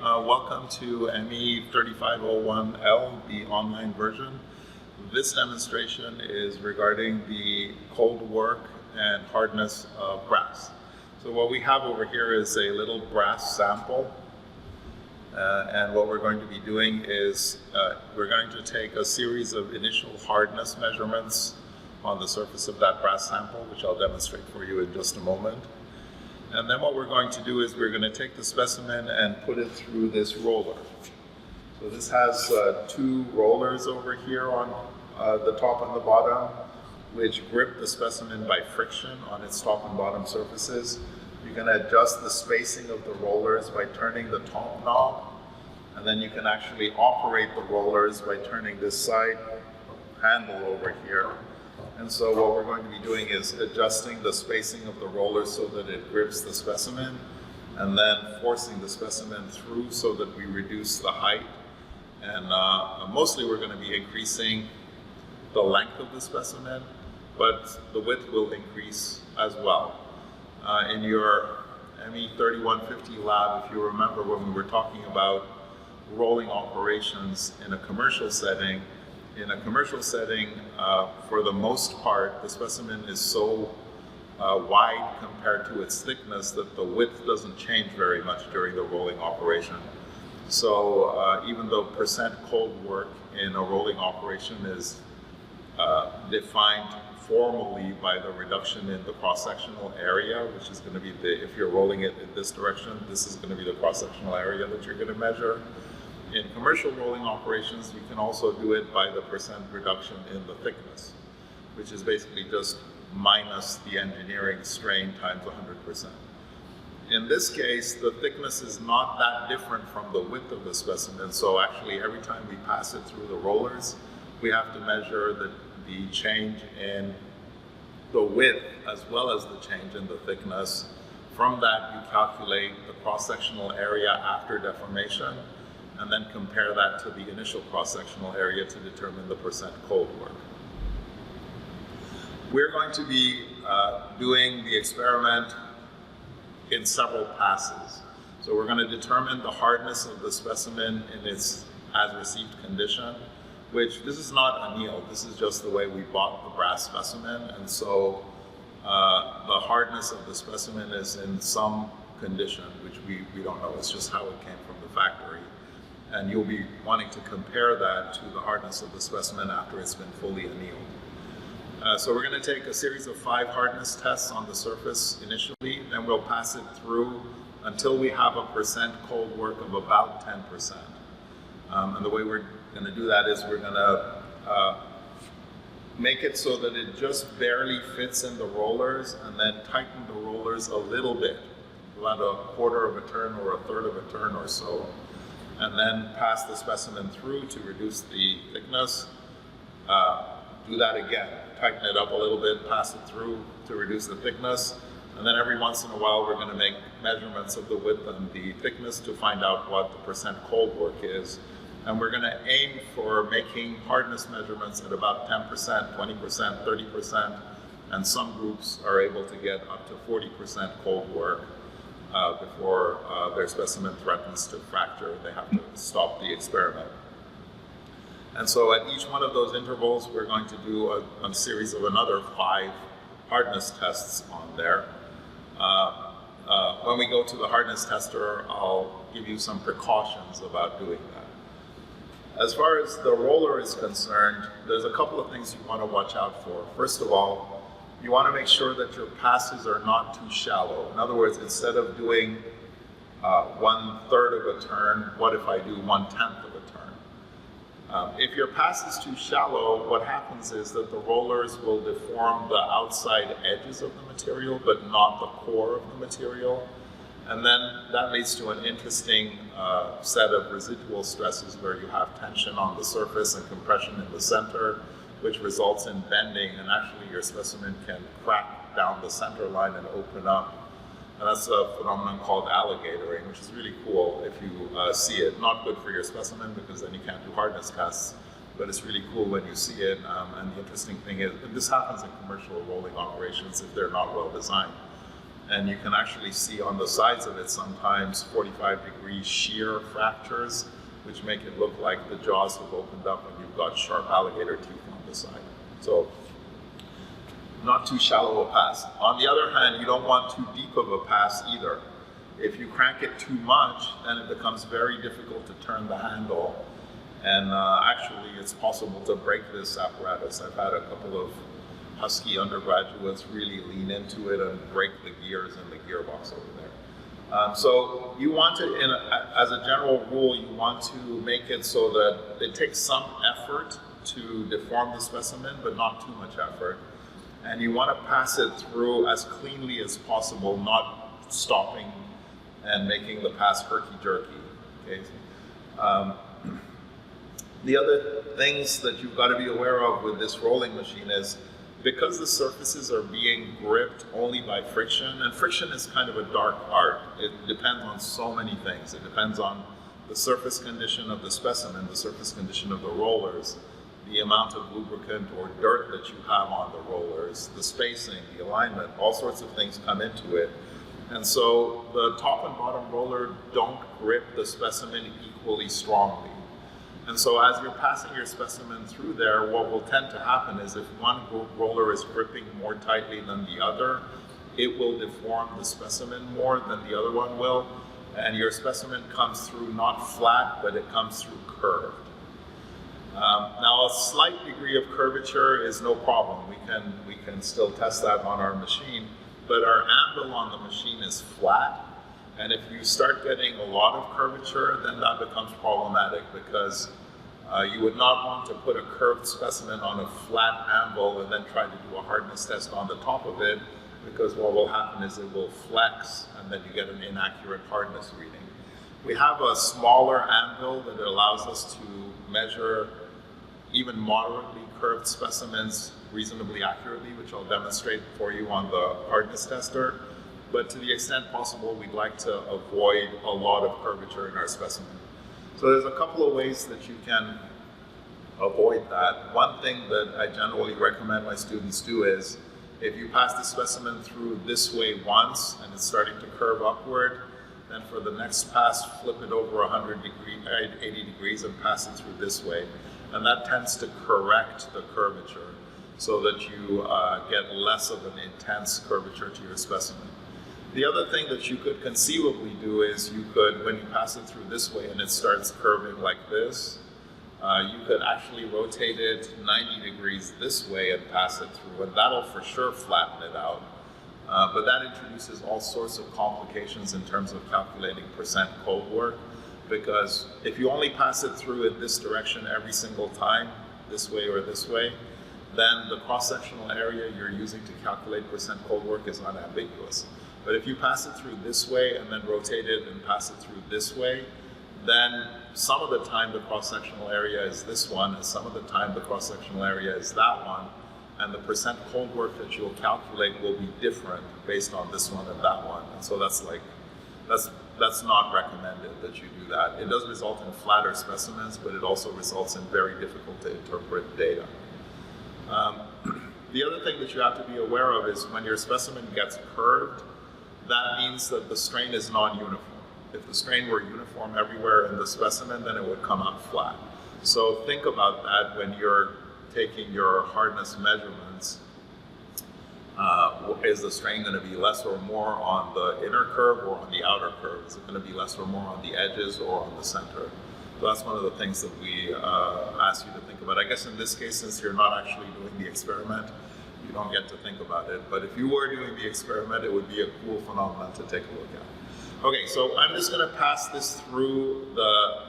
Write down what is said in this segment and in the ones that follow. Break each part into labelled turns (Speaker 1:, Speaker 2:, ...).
Speaker 1: Welcome to ME 3501L, the online version. This demonstration is regarding the cold work and hardness of brass. So what we have over here is a little brass sample. And what we're going to be doing is we're going to take a series of initial hardness measurements on the surface of that brass sample, which I'll demonstrate for you in just a moment. And then what we're going to do is we're going to take the specimen and put it through this roller. So this has two rollers over here on the top and the bottom, which grip the specimen by friction on its top and bottom surfaces. You can adjust the spacing of the rollers by turning the top knob, and then you can actually operate the rollers by turning this side handle over here. And so what we're going to be doing is adjusting the spacing of the roller so that it grips the specimen, and then forcing the specimen through so that we reduce the height. And mostly we're going to be increasing the length of the specimen, but the width will increase as well. In your ME 3150 lab, if you remember when we were talking about rolling operations in a commercial setting, for the most part, the specimen is so wide compared to its thickness that the width doesn't change very much during the rolling operation. So even though percent cold work in a rolling operation is defined formally by the reduction in the cross-sectional area, which is going to be if you're rolling it in this direction, this is going to be the cross-sectional area that you're going to measure. In commercial rolling operations, you can also do it by the percent reduction in the thickness, which is basically just minus the engineering strain times 100%. In this case, the thickness is not that different from the width of the specimen, so actually every time we pass it through the rollers, we have to measure the change in the width as well as the change in the thickness. From that, you calculate the cross-sectional area after deformation, and then compare that to the initial cross-sectional area to determine the percent cold work. We're going to be doing the experiment in several passes. So we're going to determine the hardness of the specimen in its as-received condition, which this is not annealed, this is just the way we bought the brass specimen, and so the hardness of the specimen is in some condition, which we don't know, it's just how it came from the factory. And you'll be wanting to compare that to the hardness of the specimen after it's been fully annealed. So we're going to take a series of 5 hardness tests on the surface initially, then we'll pass it through until we have a percent cold work of about 10%. And the way we're going to do that is we're going to make it so that it just barely fits in the rollers, and then tighten the rollers a little bit, about a quarter of a turn or a third of a turn or so. And then pass the specimen through to reduce the thickness. Do that again, tighten it up a little bit, pass it through to reduce the thickness. And then every once in a while, we're going to make measurements of the width and the thickness to find out what the percent cold work is. And we're going to aim for making hardness measurements at about 10%, 20%, 30%, and some groups are able to get up to 40% cold work before their specimen threatens to fracture. They have to stop the experiment. And so at each one of those intervals, we're going to do a series of another 5 hardness tests on there. When we go to the hardness tester, I'll give you some precautions about doing that. As far as the roller is concerned, there's a couple of things you want to watch out for. First of all, you want to make sure that your passes are not too shallow. In other words, instead of doing 1/3 of a turn, what if I do 1/10 of a turn? If your pass is too shallow, what happens is that the rollers will deform the outside edges of the material, but not the core of the material. And then that leads to an interesting set of residual stresses where you have tension on the surface and compression in the center, which results in bending, and actually your specimen can crack down the center line and open up. And that's a phenomenon called alligatoring, which is really cool if you see it. Not good for your specimen because then you can't do hardness tests, but it's really cool when you see it. And the interesting thing is, this happens in commercial rolling operations if they're not well designed. And you can actually see on the sides of it sometimes 45-degree shear fractures, which make it look like the jaws have opened up and you've got sharp alligator teeth on the side. So not too shallow a pass. On the other hand, you don't want too deep of a pass either. If you crank it too much, then it becomes very difficult to turn the handle. And actually, it's possible to break this apparatus. I've had a couple of Husky undergraduates really lean into it and break the gears in the gearbox over there. So you want to, as a general rule, you want to make it so that it takes some effort to deform the specimen, but not too much effort. And you want to pass it through as cleanly as possible, not stopping and making the pass herky-jerky. Okay? The other things that you've got to be aware of with this rolling machine is, because the surfaces are being gripped only by friction, and friction is kind of a dark art. It depends on so many things. It depends on the surface condition of the specimen, the surface condition of the rollers, the amount of lubricant or dirt that you have on the rollers, the spacing, the alignment, all sorts of things come into it. And so the top and bottom roller don't grip the specimen equally strongly. And so as you're passing your specimen through there, what will tend to happen is if one roller is gripping more tightly than the other, it will deform the specimen more than the other one will. And your specimen comes through not flat, but it comes through curved. Now, a slight degree of curvature is no problem. We can still test that on our machine, but our anvil on the machine is flat. And if you start getting a lot of curvature, then that becomes problematic, because you would not want to put a curved specimen on a flat anvil and then try to do a hardness test on the top of it, because what will happen is it will flex and then you get an inaccurate hardness reading. We have a smaller anvil that allows us to measure even moderately curved specimens reasonably accurately, which I'll demonstrate for you on the hardness tester. But to the extent possible, we'd like to avoid a lot of curvature in our specimen. So there's a couple of ways that you can avoid that. One thing that I generally recommend my students do is, if you pass the specimen through this way once and it's starting to curve upward, then for the next pass, flip it over 80 degrees and pass it through this way. And that tends to correct the curvature so that you get less of an intense curvature to your specimen. The other thing that you could conceivably do is you could, when you pass it through this way and it starts curving like this, you could actually rotate it 90 degrees this way and pass it through, and that'll for sure flatten it out. But that introduces all sorts of complications in terms of calculating percent cold work, because if you only pass it through in this direction every single time, this way or this way, then the cross-sectional area you're using to calculate percent cold work is unambiguous. But if you pass it through this way and then rotate it and pass it through this way, then some of the time the cross-sectional area is this one, and some of the time the cross-sectional area is that one, and the percent cold work that you'll calculate will be different based on this one and that one. And so that's not recommended that you do that. It does result in flatter specimens, but it also results in very difficult to interpret data. The other thing that you have to be aware of is when your specimen gets curved, that means that the strain is non-uniform. If the strain were uniform everywhere in the specimen, then it would come out flat. So think about that when you're taking your hardness measurements. Is the strain going to be less or more on the inner curve or on the outer curve? Is it going to be less or more on the edges or on the center? So that's one of the things that we ask you to think about. I guess in this case, since you're not actually doing the experiment, you don't get to think about it. But if you were doing the experiment, it would be a cool phenomenon to take a look at. Okay, so I'm just going to pass this through the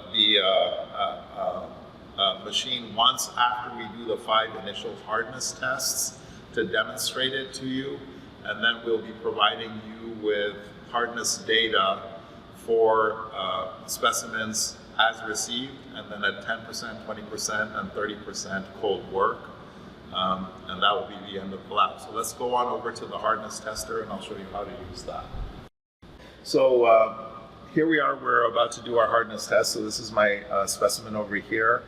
Speaker 1: machine once after we do the 5 initial hardness tests to demonstrate it to you, and then we'll be providing you with hardness data for specimens as received, and then at 10%, 20%, and 30% cold work. And that will be the end of the lab. So let's go on over to the hardness tester, and I'll show you how to use that. So here we are, we're about to do our hardness test. So this is my specimen over here.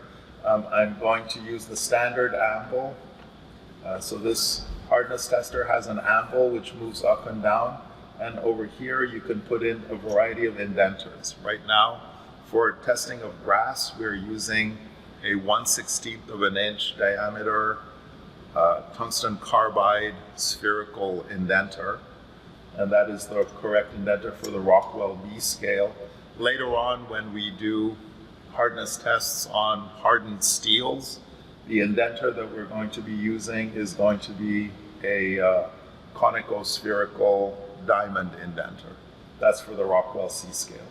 Speaker 1: I'm going to use the standard anvil. So this hardness tester has an anvil which moves up and down. And over here, you can put in a variety of indenters. Right now, for testing of brass, we're using a 1/16 of an inch diameter tungsten carbide spherical indenter. And that is the correct indenter for the Rockwell B scale. Later on, when we do hardness tests on hardened steels, the indenter that we're going to be using is going to be a conico-spherical diamond indenter. That's for the Rockwell C scale.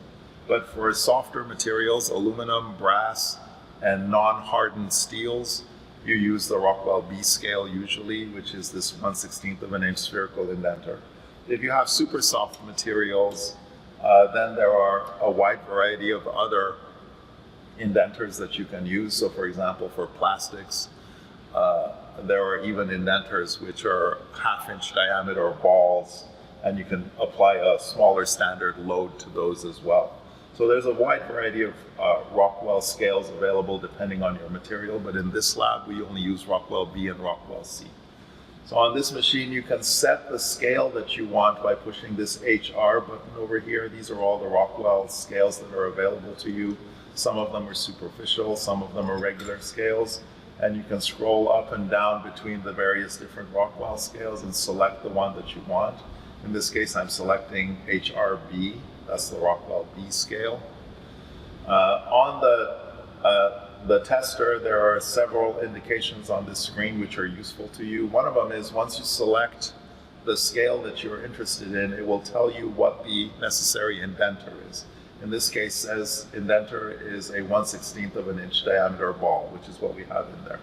Speaker 1: But for softer materials, aluminum, brass, and non-hardened steels, you use the Rockwell B scale usually, which is this 1/16 of an inch spherical indenter. If you have super soft materials, then there are a wide variety of other indenters that you can use. So for example, for plastics, there are even indenters which are 1/2 inch diameter balls, and you can apply a smaller standard load to those as well. So there's a wide variety of Rockwell scales available depending on your material, but in this lab we only use Rockwell B and Rockwell C. So on this machine you can set the scale that you want by pushing this HR button over here. These are all the Rockwell scales that are available to you. Some of them are superficial, some of them are regular scales, and you can scroll up and down between the various different Rockwell scales and select the one that you want. In this case, I'm selecting HRB, that's the Rockwell B scale. On the tester, there are several indications on this screen which are useful to you. One of them is once you select the scale that you're interested in, it will tell you what the necessary indenter is. In this case, says indenter is a 1/16 of an inch diameter ball, which is what we have in there.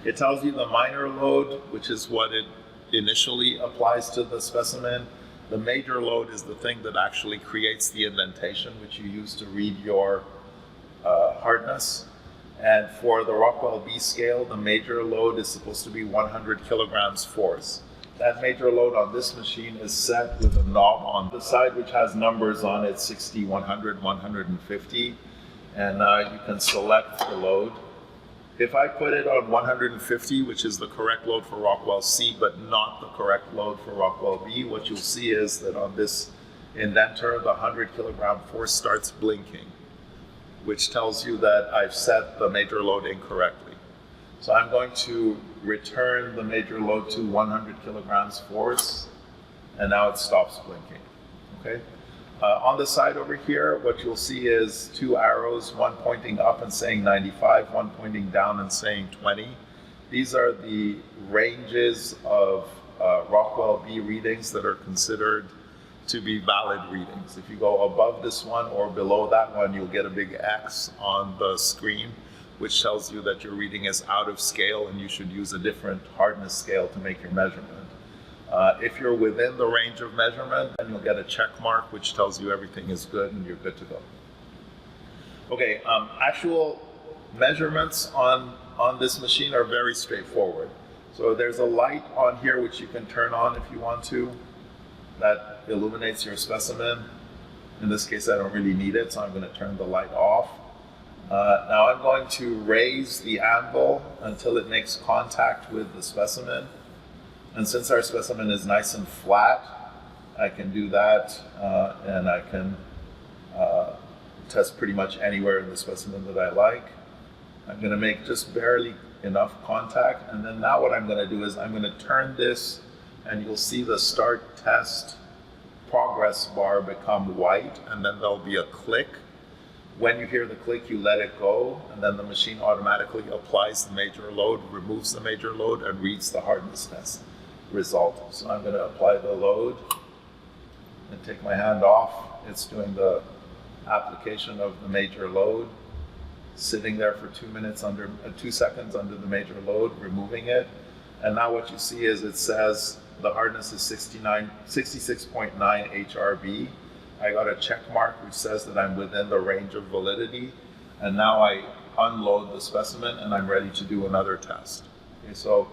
Speaker 1: It tells you the minor load, which is what it initially applies to the specimen. The major load is the thing that actually creates the indentation, which you use to read your hardness. And for the Rockwell B scale, the major load is supposed to be 100 kilograms force. That major load on this machine is set with a knob on the side which has numbers on it, 60, 100, 150, and you can select the load. If I put it on 150, which is the correct load for Rockwell C, but not the correct load for Rockwell B, what you'll see is that on this indenter, the 100 kilogram force starts blinking, which tells you that I've set the major load incorrectly. So I'm going to return the major load to 100 kilograms force, and now it stops blinking, okay? On the side over here, what you'll see is two arrows, one pointing up and saying 95, one pointing down and saying 20. These are the ranges of Rockwell B readings that are considered to be valid readings. If you go above this one or below that one, you'll get a big X on the screen, which tells you that your reading is out of scale and you should use a different hardness scale to make your measurement. If you're within the range of measurement, then you'll get a check mark, which tells you everything is good and you're good to go. Okay, actual measurements on this machine are very straightforward. So there's a light on here which you can turn on if you want to. That illuminates your specimen. In this case, I don't really need it, so I'm going to turn the light off. Now I'm going to raise the anvil until it makes contact with the specimen. And since our specimen is nice and flat, I can do that, and I can test pretty much anywhere in the specimen that I like. I'm going to make just barely enough contact, and then now what I'm going to do is I'm going to turn this, and you'll see the start test progress bar become white, and then there'll be a click. When you hear the click, you let it go, and then the machine automatically applies the major load, removes the major load, and reads the hardness test result. So I'm going to apply the load and take my hand off. It's doing the application of the major load, sitting there for 2 seconds under the major load, removing it. And now what you see is it says the hardness is 66.9 HRB. I got a check mark which says that I'm within the range of validity. And now I unload the specimen and I'm ready to do another test. Okay, so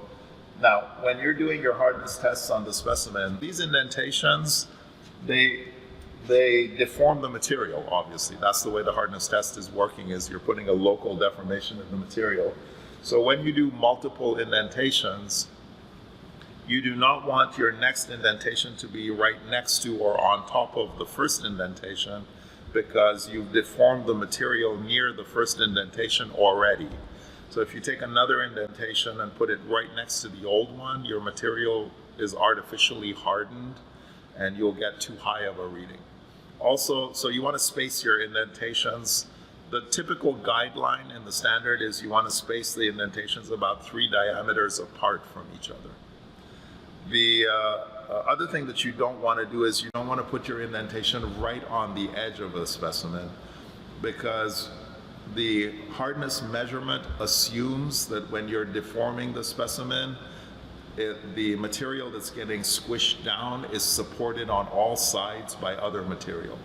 Speaker 1: now when you're doing your hardness tests on the specimen, these indentations, they deform the material, obviously. That's the way the hardness test is working, is you're putting a local deformation in the material. So when you do multiple indentations, You do not want your next indentation to be right next to or on top of the first indentation, because you've deformed the material near the first indentation already. So if you take another indentation and put it right next to the old one, your material is artificially hardened and you'll get too high of a reading. Also, so you want to space your indentations. The typical guideline in the standard is you want to space the indentations about 3 diameters apart from each other. The other thing that you don't want to do is you don't want to put your indentation right on the edge of a specimen, because the hardness measurement assumes that when you're deforming the specimen, the material that's getting squished down is supported on all sides by other material.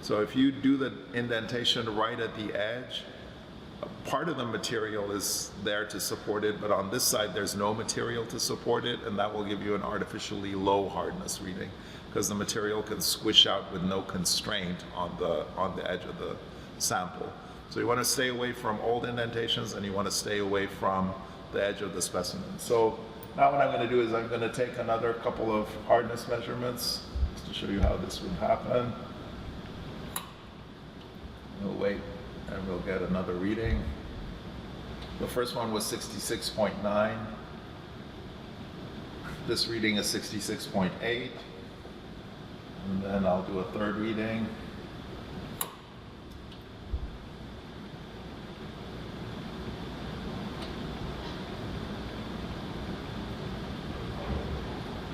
Speaker 1: So if you do the indentation right at the edge, part of the material is there to support it, but on this side there's no material to support it, and that will give you an artificially low hardness reading, because the material can squish out with no constraint on the edge of the sample. So you want to stay away from old indentations, and you want to stay away from the edge of the specimen. So now what I'm going to do is I'm going to take another couple of hardness measurements just to show you how this would happen. We'll wait and we'll get another reading. The first one was 66.9. This reading is 66.8. And then I'll do a third reading.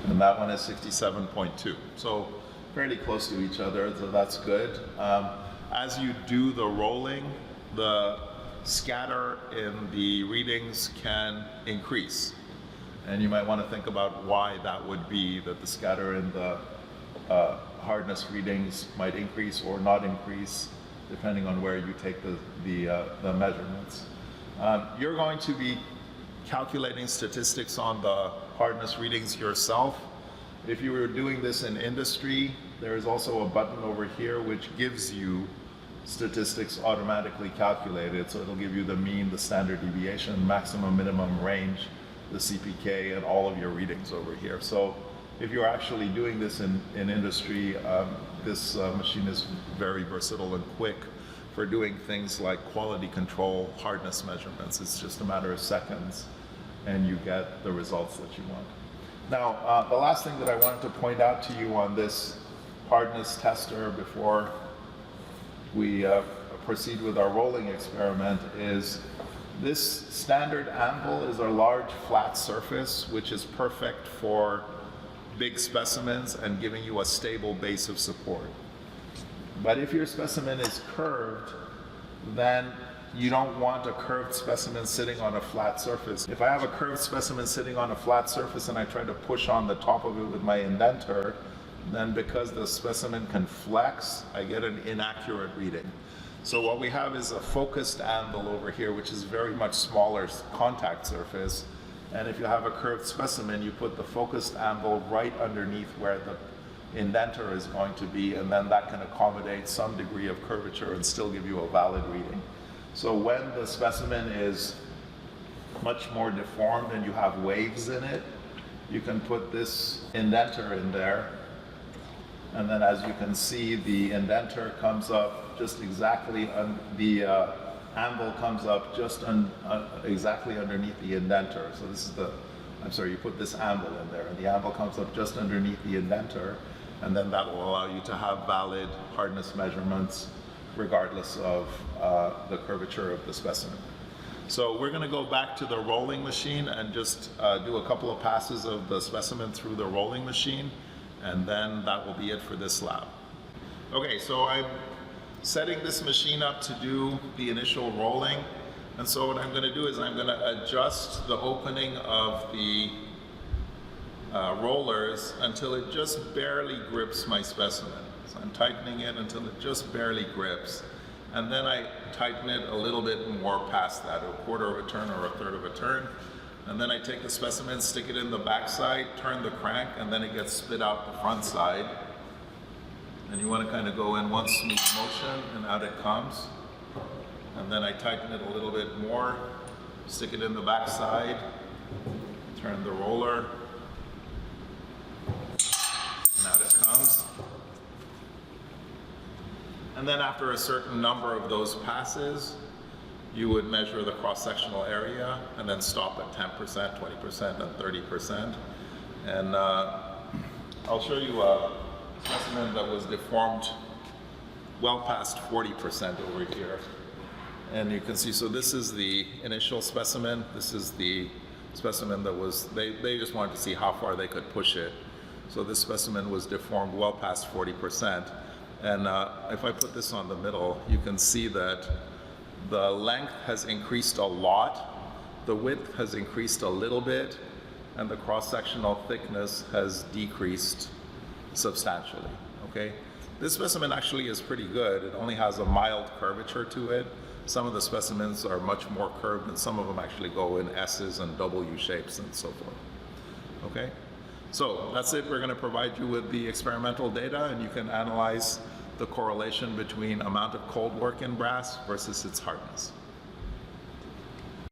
Speaker 1: And that one is 67.2. So fairly close to each other, so that's good. As you do the rolling, the scatter in the readings can increase. And you might want to think about why that would be, that the scatter in the hardness readings might increase or not increase, depending on where you take the measurements. You're going to be calculating statistics on the hardness readings yourself. If you were doing this in industry, there is also a button over here which gives you statistics automatically calculated. So it'll give you the mean, the standard deviation, maximum, minimum range, the CPK, and all of your readings over here. So if you're actually doing this in industry, this machine is very versatile and quick for doing things like quality control, hardness measurements. It's just a matter of seconds, and you get the results that you want. Now, the last thing that I wanted to point out to you on this hardness tester before we proceed with our rolling experiment is this standard anvil is a large flat surface which is perfect for big specimens and giving you a stable base of support. But if your specimen is curved, then you don't want a curved specimen sitting on a flat surface. If I have a curved specimen sitting on a flat surface and I try to push on the top of it with my indenter, then because the specimen can flex, I get an inaccurate reading. So what we have is a focused anvil over here, which is very much smaller contact surface. And if you have a curved specimen, you put the focused anvil right underneath where the indenter is going to be, and then that can accommodate some degree of curvature and still give you a valid reading. So when the specimen is much more deformed and you have waves in it, you can put this indenter in there, and then as you can see, the indenter comes up just exactly, the anvil comes up just exactly underneath the indenter. So this is you put this anvil in there, and the anvil comes up just underneath the indenter, and then that will allow you to have valid hardness measurements regardless of the curvature of the specimen. So we're going to go back to the rolling machine and just do a couple of passes of the specimen through the rolling machine, and then that will be it for this lab. Okay, so I'm setting this machine up to do the initial rolling, and so what I'm going to do is I'm going to adjust the opening of the rollers until it just barely grips my specimen. So I'm tightening it until it just barely grips, and then I tighten it a little bit more past that, a quarter of a turn or a third of a turn, and then I take the specimen, stick it in the back side, turn the crank, and then it gets spit out the front side. And you want to kind of go in one smooth motion, and out it comes. And then I tighten it a little bit more, stick it in the back side, turn the roller, comes. And then after a certain number of those passes, you would measure the cross-sectional area and then stop at 10%, 20%, and 30%. And I'll show you a specimen that was deformed well past 40% over here. And you can see, so this is the initial specimen. This is the specimen that was, they just wanted to see how far they could push it. So this specimen was deformed well past 40%. And if I put this on the middle, you can see that the length has increased a lot, the width has increased a little bit, and the cross-sectional thickness has decreased substantially, okay? This specimen actually is pretty good. It only has a mild curvature to it. Some of the specimens are much more curved, and some of them actually go in S's and W shapes and so forth, okay? So that's it. We're going to provide you with the experimental data, and you can analyze the correlation between amount of cold work in brass versus its hardness.